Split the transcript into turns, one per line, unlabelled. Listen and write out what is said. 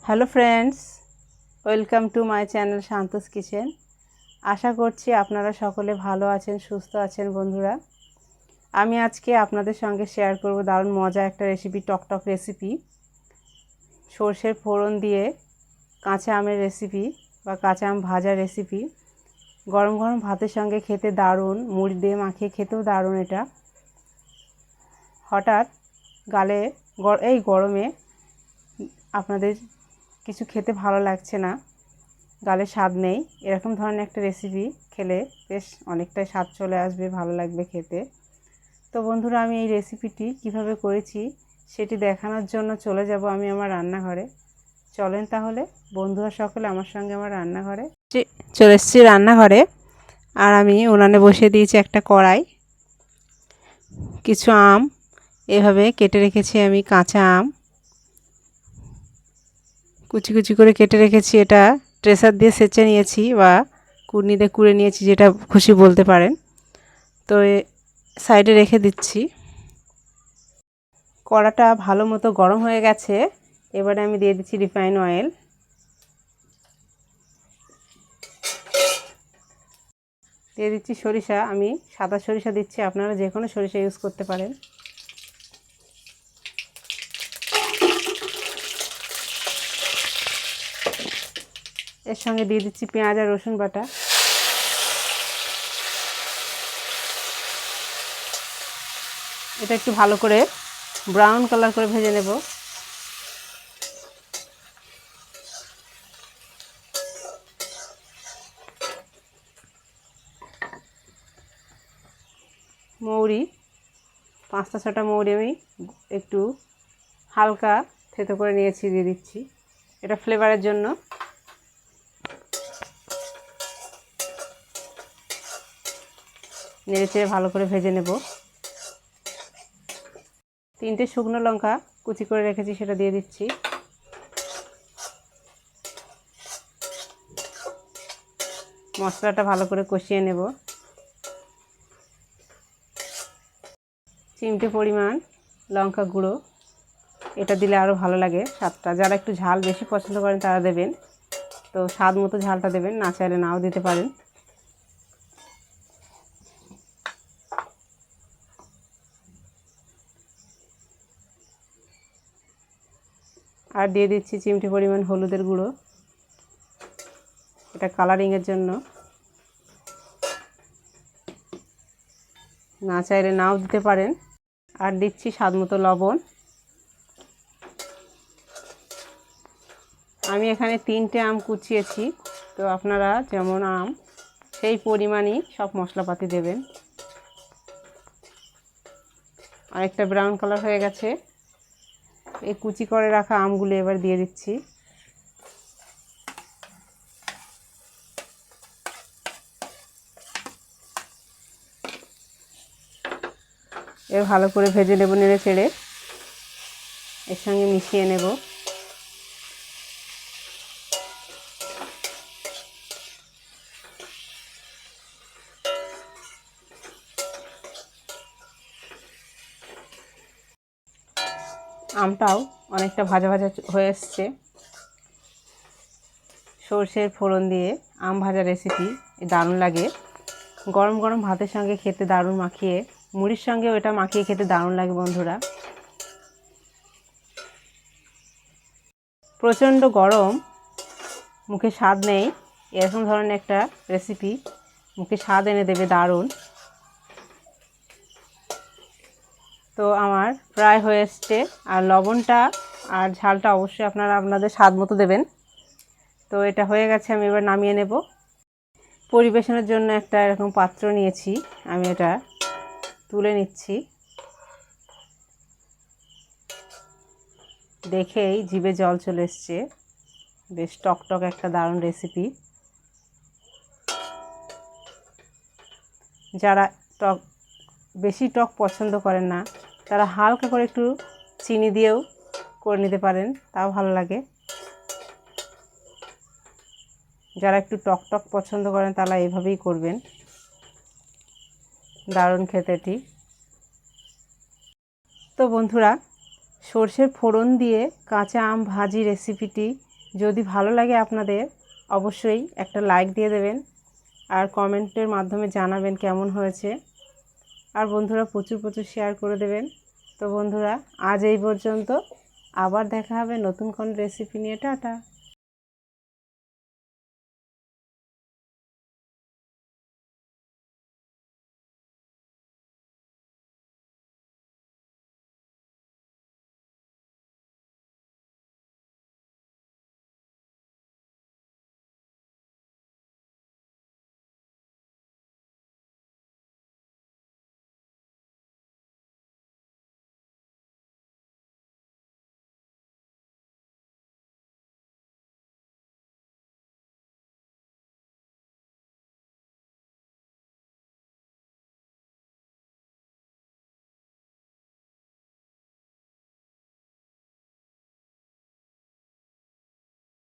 Hello friends, welcome to my channel Santosh kitchen. আশা করছি আপনারা সকলে ভালো আছেন, সুস্থ আছেন। বন্ধুরা, আমি আজকে আপনাদের সঙ্গে শেয়ার করব দারুণ মজা একটা রেসিপি, টকটক রেসিপি, সর্ষের ফোড়ন দিয়ে কাঁচা আমের রেসিপি বা কাঁচা আম ভাজা রেসিপি। গরম গরম ভাতের সঙ্গে খেতে দারুণ, মুড়ি দিয়ে মাখিয়ে খেতেও দারুণ। এটা হঠাৎ গালে এই গরমে আপনাদের কিছু খেতে ভালো লাগছে না, গালে স্বাদ নেই, এরকম ধরনের একটা রেসিপি খেলে বেশ অনেকটাই স্বাদ চলে আসবে, ভালো লাগবে খেতে। তো বন্ধুরা, আমি এই রেসিপিটি কিভাবে করেছি সেটি দেখানোর জন্য চলে যাব আমি আমার রান্নাঘরে। চলেন তাহলে বন্ধুরা সকলে আমার সঙ্গে আমার রান্নাঘরে। চলে এসেছি রান্নাঘরে, আর আমি উনানে বসিয়ে দিয়েছি একটা কড়াই। কিছু আম এভাবে কেটে রেখেছি, আমি কাঁচা আম কুচি কুচি করে কেটে রেখেছি। এটা ট্রেসার দিয়ে সেঁচে নিয়েছি বা কুড়নি দিয়ে কুড়ে নিয়েছি, যেটা খুশি বলতে পারেন। তো সাইডে রেখে দিচ্ছি। কড়াটা ভালো মতো গরম হয়ে গেছে, এবারে আমি দিয়ে দিচ্ছি রিফাইন অয়েল। দিয়ে দিচ্ছি সরিষা, আমি সাদা সরিষা দিচ্ছি, আপনারা যে কোনো সরিষা ইউজ করতে পারেন। এর সঙ্গে দিয়ে দিচ্ছি পেঁয়াজ আর রসুন বাটা। এটা একটু ভালো করে ব্রাউন কালার করে ভেজে নেব। মৌরি, 5-6টা মৌরি আমি একটু হালকা থেতো করে নিয়েছি, দিয়ে দিচ্ছি, এটা ফ্লেভারের জন্য। নেড়ে চেড়ে ভালো করে ভেজে নেব। 3টে শুকনো লঙ্কা কুচি করে রেখেছি, সেটা দিয়ে দিচ্ছি। মশলাটা ভালো করে কষিয়ে নেব। চিমটে পরিমাণ লঙ্কা গুঁড়ো, এটা দিলে আরও ভালো লাগে স্বাদটা। যারা একটু ঝাল বেশি পছন্দ করেন তারা দেবেন, তো স্বাদ মতো ঝালটা দেবেন, না চাইলে নাও দিতে পারেন। আর দিয়ে দিচ্ছি চিমটে পরিমাণ হলুদের গুঁড়ো, এটা কালারিংয়ের জন্য, না চাইলে নাও দিতে পারেন। আর দিচ্ছি স্বাদ মতো লবণ। আমি এখানে 3টে আম কুচিয়েছি, তো আপনারা যেমন আম সেই পরিমাণই সব মশলাপাতি দেবেন। আরেকটা ব্রাউন কালার হয়ে গেছে, এই কুচি করে রাখা আমগুলো এবার দিয়ে দিচ্ছি। এবার ভালো করে ভেজে নেব, নেড়ে চেড়ে এর সঙ্গে মিশিয়ে নেব। আমটাও অনেকটা ভাজা ভাজা হয়ে এসছে। সর্ষের ফোড়ন দিয়ে আম ভাজা রেসিপি দারুণ লাগে, গরম গরম ভাতের সঙ্গে খেতে দারুণ, মাখিয়ে মুড়ির সঙ্গেও এটা মাখিয়ে খেতে দারুণ লাগে বন্ধুরা। প্রচণ্ড গরম, মুখে স্বাদ নেই, এরকম ধরনের একটা রেসিপি মুখে স্বাদ এনে দেবে দারুণ। তো আমার প্রায় হয়ে এসছে, আর লবণটা আর ঝালটা অবশ্যই আপনারা আপনাদের স্বাদ মতো দেবেন। তো এটা হয়ে গেছে, আমি এবার নামিয়ে নেব। পরিবেশনের জন্য একটা এরকম পাত্র নিয়েছি, আমি এটা তুলে নিচ্ছি। দেখেই জিভে জল চলে এসছে, বেশ টকটক একটা দারুণ রেসিপি। যারা বেশি টক পছন্দ করেন না, তারা হালকা করে একটু চিনি দিয়েও করে নিতে পারেন, তাও ভালো লাগে। যারা একটু টক পছন্দ করেন তারা এভাবেই করবেন, দারুণ খেতে এটি। তো বন্ধুরা, সর্ষের ফোড়ন দিয়ে কাঁচা আম ভাজি রেসিপিটি যদি ভালো লাগে আপনাদের, অবশ্যই একটা লাইক দিয়ে দেবেন আর কমেন্টের মাধ্যমে জানাবেন কেমন হয়েছে। আর বন্ধুরা প্রচুর প্রচুর শেয়ার করে দেবেন। তো বন্ধুরা আজ এই পর্যন্ত, আবার দেখা হবে নতুন কোনো রেসিপি নিয়ে। টাটা।